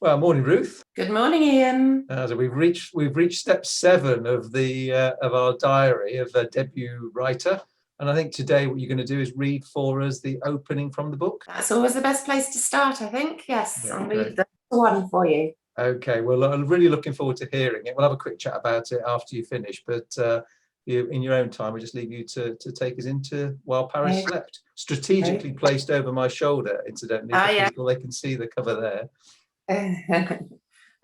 Well, morning, Ruth. Good morning, Ian. So we've reached step 7 of the of our diary of a debut writer, and I think today what you're going to do is read for us the opening from the book. That's always the best place to start, I think. Yes, Yeah, I'll great. read the one for you. Okay, well, I'm really looking forward to hearing it. We'll have a quick chat about it after you finish, but in your own time, we just leave you to take us into While Paris Okay. Slept, strategically placed over my shoulder, incidentally, for Yeah. people. They can see the cover there.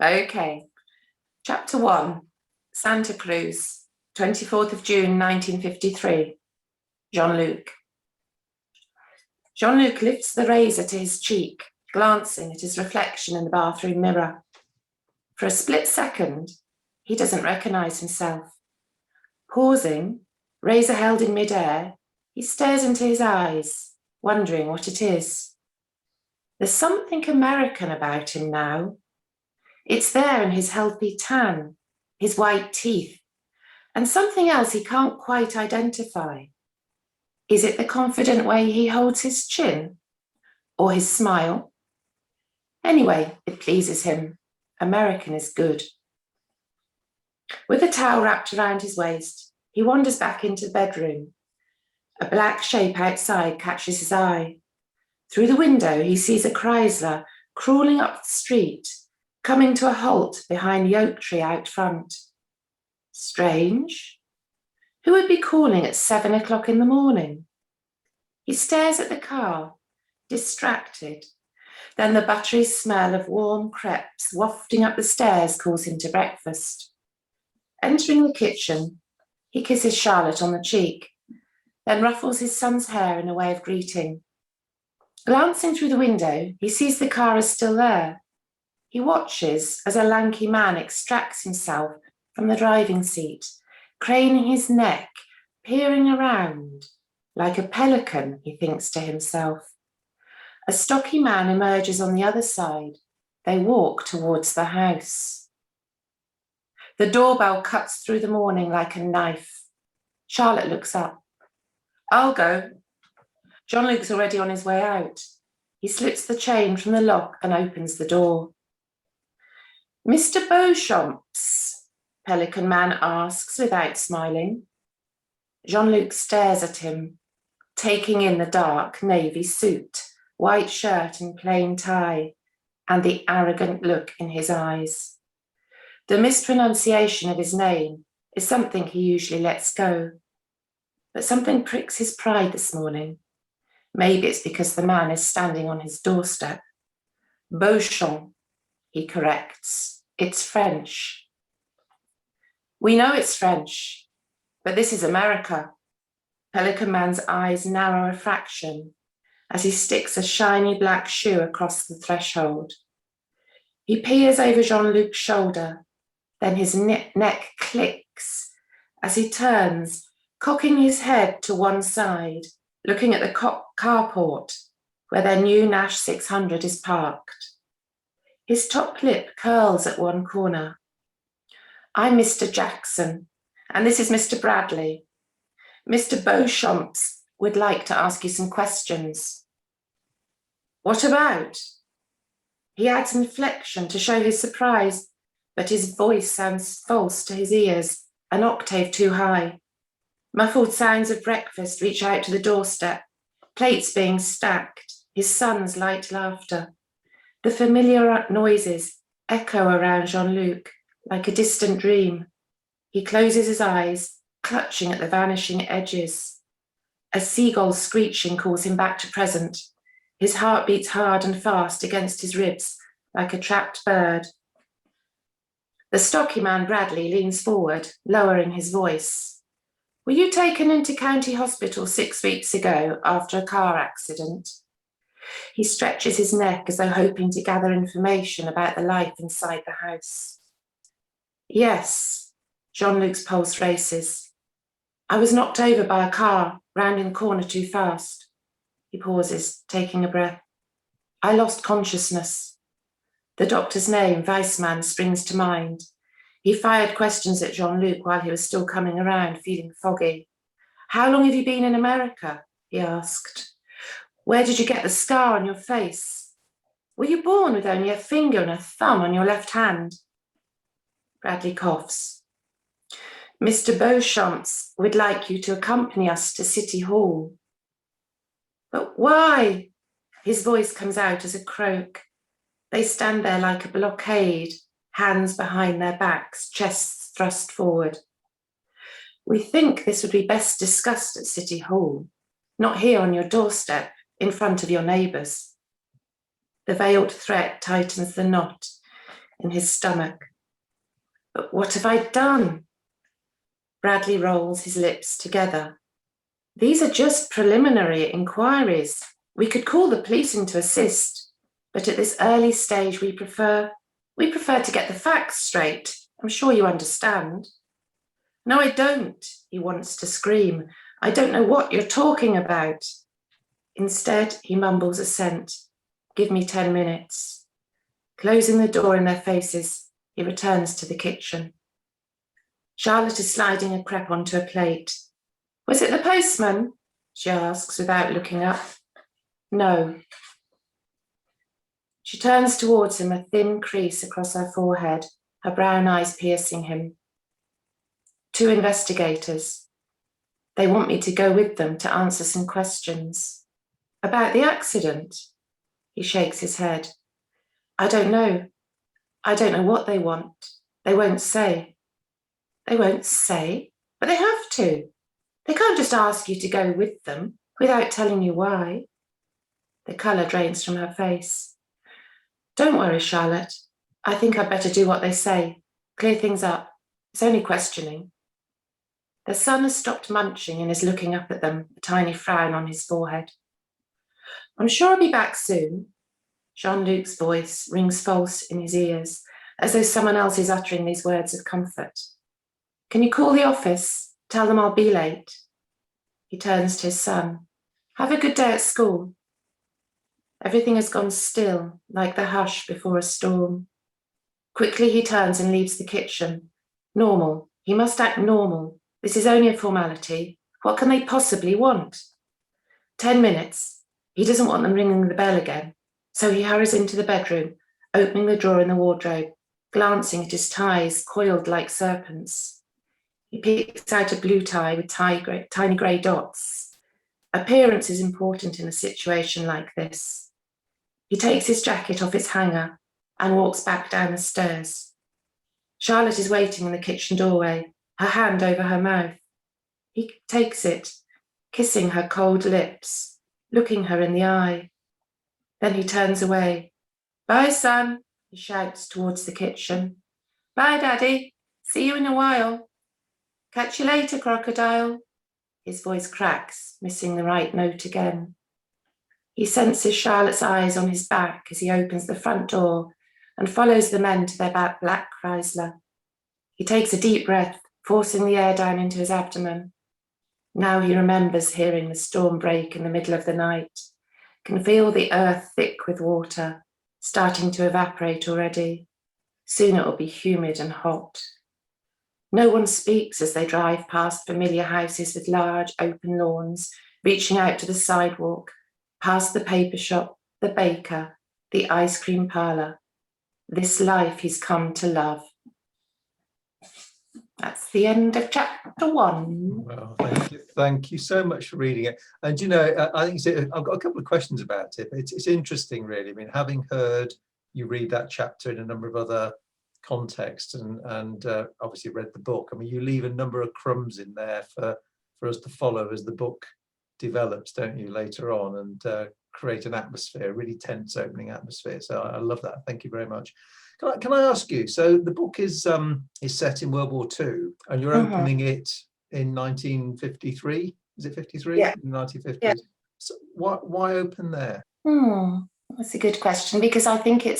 Okay. Chapter 1, Santa Cruz, 24th of June, 1953. Jean-Luc. Jean-Luc lifts the razor to his cheek, glancing at his reflection in the bathroom mirror. For a split second, he doesn't recognize himself. Pausing, razor held in midair, he stares into his eyes, wondering what it is. There's something American about him now. It's there in his healthy tan, his white teeth, and something else he can't quite identify. Is it the confident way he holds his chin? Or his smile? Anyway, it pleases him. American is good. With a towel wrapped around his waist, he wanders back into the bedroom. A black shape outside catches his eye. Through the window, he sees a Chrysler crawling up the street, coming to a halt behind the oak tree out front. Strange. Who would be calling at 7 o'clock in the morning? He stares at the car, distracted. Then the buttery smell of warm crepes wafting up the stairs calls him to breakfast. Entering the kitchen, he kisses Charlotte on the cheek, then ruffles his son's hair in a way of greeting. Glancing through the window, he sees the car is still there. He watches as a lanky man extracts himself from the driving seat, craning his neck, peering around. Like a pelican, he thinks to himself. A stocky man emerges on the other side. They walk towards the house. The doorbell cuts through the morning like a knife. Charlotte looks up. I'll go. Jean-Luc's already on his way out. He slips the chain from the lock and opens the door. Mr. Beauchamps, Pelican Man asks without smiling. Jean-Luc stares at him, taking in the dark navy suit, white shirt and plain tie, and the arrogant look in his eyes. The mispronunciation of his name is something he usually lets go, but something pricks his pride this morning. Maybe it's because the man is standing on his doorstep. Beauchamp, he corrects. It's French. We know it's French, but this is America. Pelican Man's eyes narrow a fraction as he sticks a shiny black shoe across the threshold. He peers over Jean-Luc's shoulder, then his neck clicks as he turns, cocking his head to one side, looking at the carport where their new Nash 600 is parked. His top lip curls at one corner. I'm Mr. Jackson, and this is Mr. Bradley. Mr. Beauchamps would like to ask you some questions. What about? He adds inflection to show his surprise, but his voice sounds false to his ears, an octave too high. Muffled sounds of breakfast reach out to the doorstep, plates being stacked, his son's light laughter. The familiar noises echo around Jean-Luc like a distant dream. He closes his eyes, clutching at the vanishing edges. A seagull screeching calls him back to present. His heart beats hard and fast against his ribs like a trapped bird. The stocky man Bradley leans forward, lowering his voice. Were you taken into county hospital 6 weeks ago after a car accident? He stretches his neck as though hoping to gather information about the life inside the house. Yes, Jean-Luc's pulse races. I was knocked over by a car, rounding the corner too fast. He pauses, taking a breath. I lost consciousness. The doctor's name, Weissman, springs to mind. He fired questions at Jean-Luc while he was still coming around, feeling foggy. How long have you been in America? He asked. Where did you get the scar on your face? Were you born with only a finger and a thumb on your left hand? Bradley coughs. Mr. Beauchamps would like you to accompany us to City Hall. But why? His voice comes out as a croak. They stand there like a blockade, hands behind their backs, chests thrust forward. We think this would be best discussed at City Hall, not here on your doorstep, in front of your neighbours. The veiled threat tightens the knot in his stomach. But what have I done? Bradley rolls his lips together. These are just preliminary inquiries. We could call the police in to assist, but at this early stage we prefer to get the facts straight. I'm sure you understand. No, I don't, he wants to scream. I don't know what you're talking about. Instead, he mumbles assent. Give me 10 minutes. Closing the door in their faces, he returns to the kitchen. Charlotte is sliding a crepe onto a plate. Was it the postman? She asks without looking up. No. She turns towards him, a thin crease across her forehead, her brown eyes piercing him. 2 investigators. They want me to go with them to answer some questions. About the accident? He shakes his head. I don't know. I don't know what they want. They won't say. They won't say? But they have to. They can't just ask you to go with them without telling you why. The colour drains from her face. Don't worry, Charlotte. I think I'd better do what they say. Clear things up. It's only questioning. The son has stopped munching and is looking up at them, a tiny frown on his forehead. I'm sure I'll be back soon. Jean-Luc's voice rings false in his ears, as though someone else is uttering these words of comfort. Can you call the office? Tell them I'll be late. He turns to his son. Have a good day at school. Everything has gone still, like the hush before a storm. Quickly he turns and leaves the kitchen. Normal. He must act normal. This is only a formality. What can they possibly want? 10 minutes. He doesn't want them ringing the bell again. So he hurries into the bedroom, opening the drawer in the wardrobe, glancing at his ties coiled like serpents. He picks out a blue tie with tiny grey dots. Appearance is important in a situation like this. He takes his jacket off its hanger and walks back down the stairs. Charlotte is waiting in the kitchen doorway, her hand over her mouth. He takes it, kissing her cold lips, looking her in the eye. Then he turns away. Bye, son, he shouts towards the kitchen. Bye, Daddy. See you in a while. Catch you later, crocodile. His voice cracks, missing the right note again. He senses Charlotte's eyes on his back as he opens the front door and follows the men to their black Chrysler. He takes a deep breath, forcing the air down into his abdomen. Now he remembers hearing the storm break in the middle of the night, can feel the earth thick with water, starting to evaporate already. Soon it will be humid and hot. No one speaks as they drive past familiar houses with large open lawns, reaching out to the sidewalk, past the paper shop, the baker, the ice cream parlour. This life he's come to love. That's the end of chapter 1. Well, thank you so much for reading it. And you know, I think I've got a couple of questions about it. But it's interesting, really. I mean, having heard you read that chapter in a number of other contexts, and obviously read the book. I mean, you leave a number of crumbs in there for us to follow as the book develops, don't you, later on, and create an atmosphere, a really tense opening atmosphere. So I love that. Thank you very much. Can I ask you? So the book is set in World War II, and you're opening it in 1953. Is it 53? Yeah. 1950s. Yeah. So why open there? That's a good question, because I think it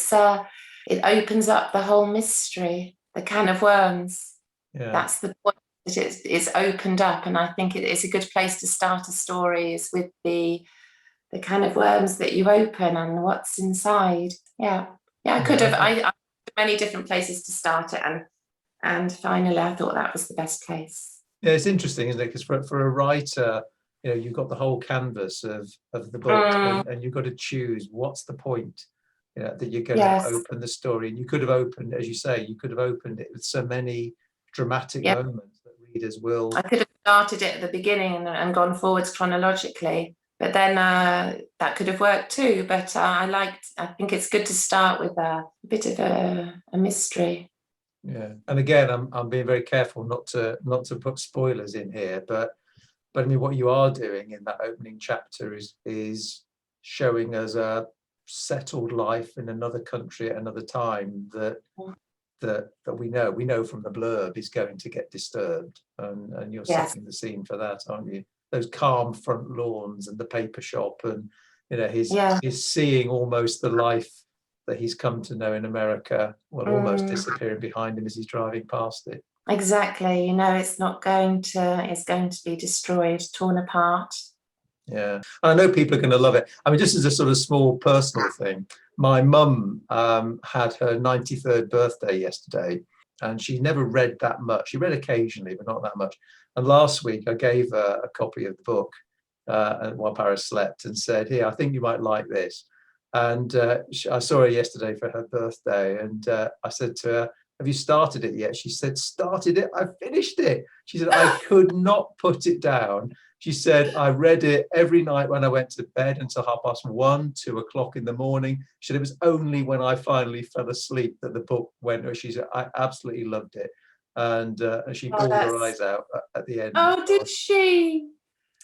opens up the whole mystery, the can of worms. Yeah. That's the point. It's opened up, and I think it is a good place to start a story, is with the can of worms that you open and what's inside. Yeah. I could have. I many different places to start it, and finally I thought that was the best place. Yeah, it's interesting, isn't it? Because for a writer, you know, you've got the whole canvas of the book, and you've got to choose what's the point. that you're going to open the story. And you could have opened, as you say, you could have opened it with so many dramatic moments that readers will. I could have started it at the beginning and gone forwards chronologically, but then that could have worked too. But I think it's good to start with a bit of a mystery. Yeah, and again, I'm being very careful not to put spoilers in here, but I mean, what you are doing in that opening chapter is showing us a settled life in another country at another time that we know from the blurb is going to get disturbed, and you're setting the scene for that, aren't you? Those calm front lawns and the paper shop, and he's seeing almost the life that he's come to know in America, almost disappearing behind him as he's driving past it. Exactly. It's going to be destroyed, torn apart. Yeah, I know people are going to love it. I mean, just as a sort of small personal thing, my mum had her 93rd birthday yesterday, and she never read that much. She read occasionally, but not that much. And last week I gave her a copy of the book while Paris slept, and said, "Here, I think you might like this." And I saw her yesterday for her birthday, and I said to her, "Have you started it yet?" She said, "Started it? I finished it." She said, "I could not put it down." She said, "I read it every night when I went to bed until 1:30, 2 o'clock in the morning." She said, "It was only when I finally fell asleep that the book went." She said, "I absolutely loved it." And she bawled her eyes out at the end. Oh, did she?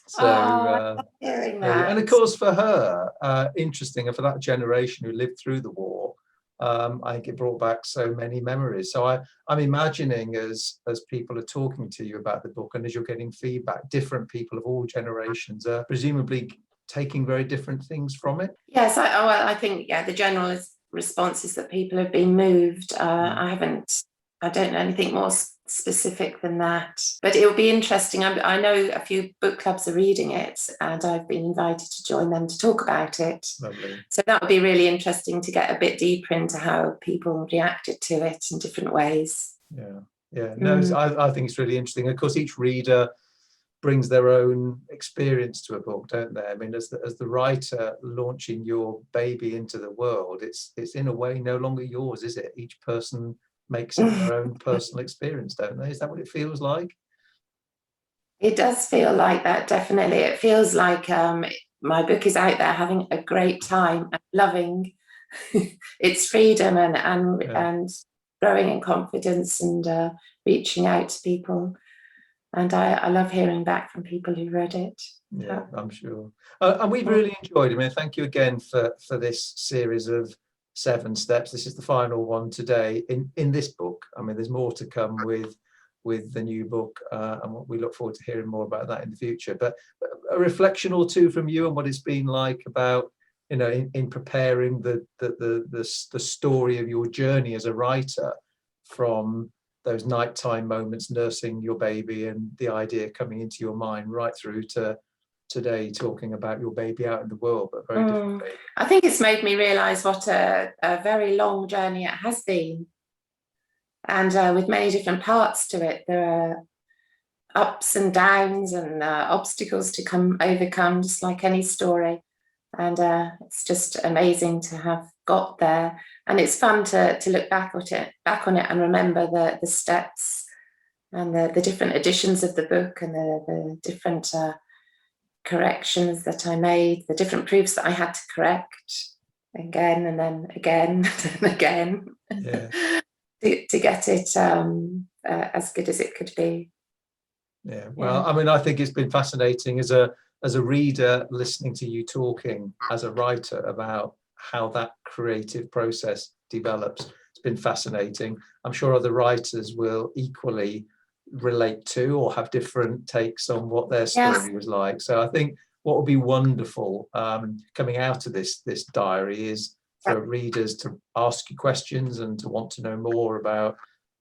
So, I love hearing that. And of course, for her, interesting, and for that generation who lived through the war, I think it brought back so many memories. So I'm imagining as people are talking to you about the book, and as you're getting feedback, different people of all generations are presumably taking very different things from it. Yes, I think the general response is that people have been moved. I don't know anything more specific than that, but it will be interesting. I know a few book clubs are reading it, and I've been invited to join them to talk about it. Lovely. So that would be really interesting to get a bit deeper into how people reacted to it in different ways. Yeah. No, I think it's really interesting. Of course, each reader brings their own experience to a book, don't they? I mean, as the writer launching your baby into the world, it's in a way no longer yours, is it? Each person makes it their own personal experience, don't they? Is that what it feels like? It does feel like that, definitely. It feels like my book is out there having a great time and loving its freedom and growing in confidence and reaching out to people. And I love hearing back from people who read it. Yeah, I'm sure. And we've really enjoyed it. I mean, thank you again for this series of 7 steps. This is the final one today in this book. I mean, there's more to come with the new book, and we look forward to hearing more about that in the future. But a reflection or two from you on what it's been like about, in preparing the story of your journey as a writer, from those nighttime moments nursing your baby and the idea coming into your mind, right through to today talking about your baby out in the world, but very differently. I think it's made me realise what a very long journey it has been, and with many different parts to it. There are ups and downs and obstacles to overcome, just like any story, and it's just amazing to have got there. And it's fun to look back on it and remember the steps and the different editions of the book, and the different corrections that I made, the different proofs that I had to correct again and then again and again, to get it as good as it could be. Yeah, well, I mean, I think it's been fascinating as a reader listening to you talking as a writer about how that creative process develops. It's been fascinating. I'm sure other writers will equally relate to or have different takes on what their story was like. So I think what would be wonderful coming out of this diary is for readers to ask you questions and to want to know more about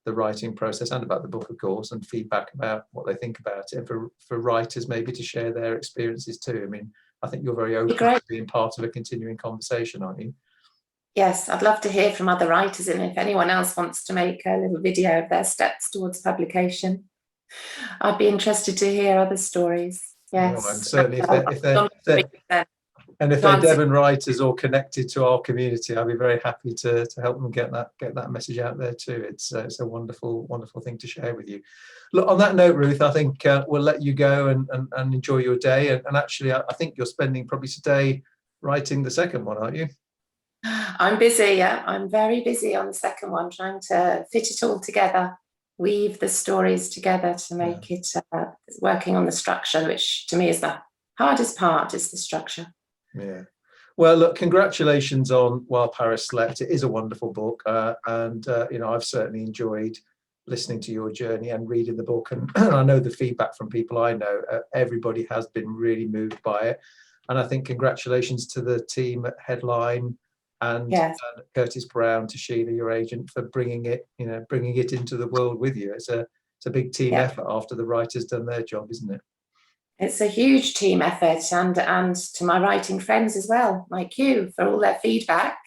the writing process and about the book, of course, and feedback about what they think about it, and for writers maybe to share their experiences too. I mean, I think you're very open to being part of a continuing conversation, aren't you? Yes, I'd love to hear from other writers, and if anyone else wants to make a little video of their steps towards publication, I'd be interested to hear other stories. Yes, No, and certainly And if To they're answer- Devon writers or connected to our community, I'd be very happy to help them get that message out there too. It's a wonderful thing to share with you. Look, on that note, Ruth, I think we'll let you go and enjoy your day. And actually, I think you're spending probably today writing the second one, aren't you? I'm busy, yeah. I'm very busy on the second one, trying to fit it all together, weave the stories together to make it working on the structure, which to me is the hardest part, is the structure. Yeah. Well, look, congratulations on While Paris Slept. It is a wonderful book, and you know, I've certainly enjoyed listening to your journey and reading the book. And I know the feedback from people I know, everybody has been really moved by it. And I think congratulations to the team at Headline and Yes. Curtis Brown, to Sheila, your agent, for bringing it into the world with you. It's a big team effort after the writer's done their job, isn't it? It's a huge team effort, and to my writing friends as well, like you, for all their feedback.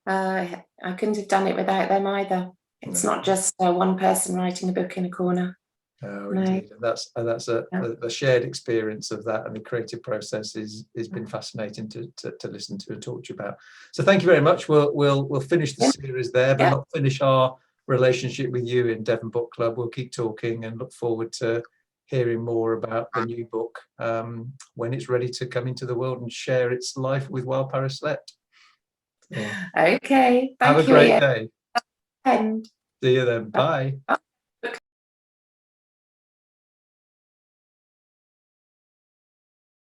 I couldn't have done it without them either. It's not just one person writing a book in a corner. Oh, indeed. And that's a shared experience of that, and the creative process has been fascinating to listen to and talk to you about. So thank you very much. We'll finish the series there, but not finish our relationship with you in Devon Book Club. We'll keep talking and look forward to hearing more about the new book when it's ready to come into the world and share its life with While Paris Slept. Okay. Have a great day. And See you then. Bye.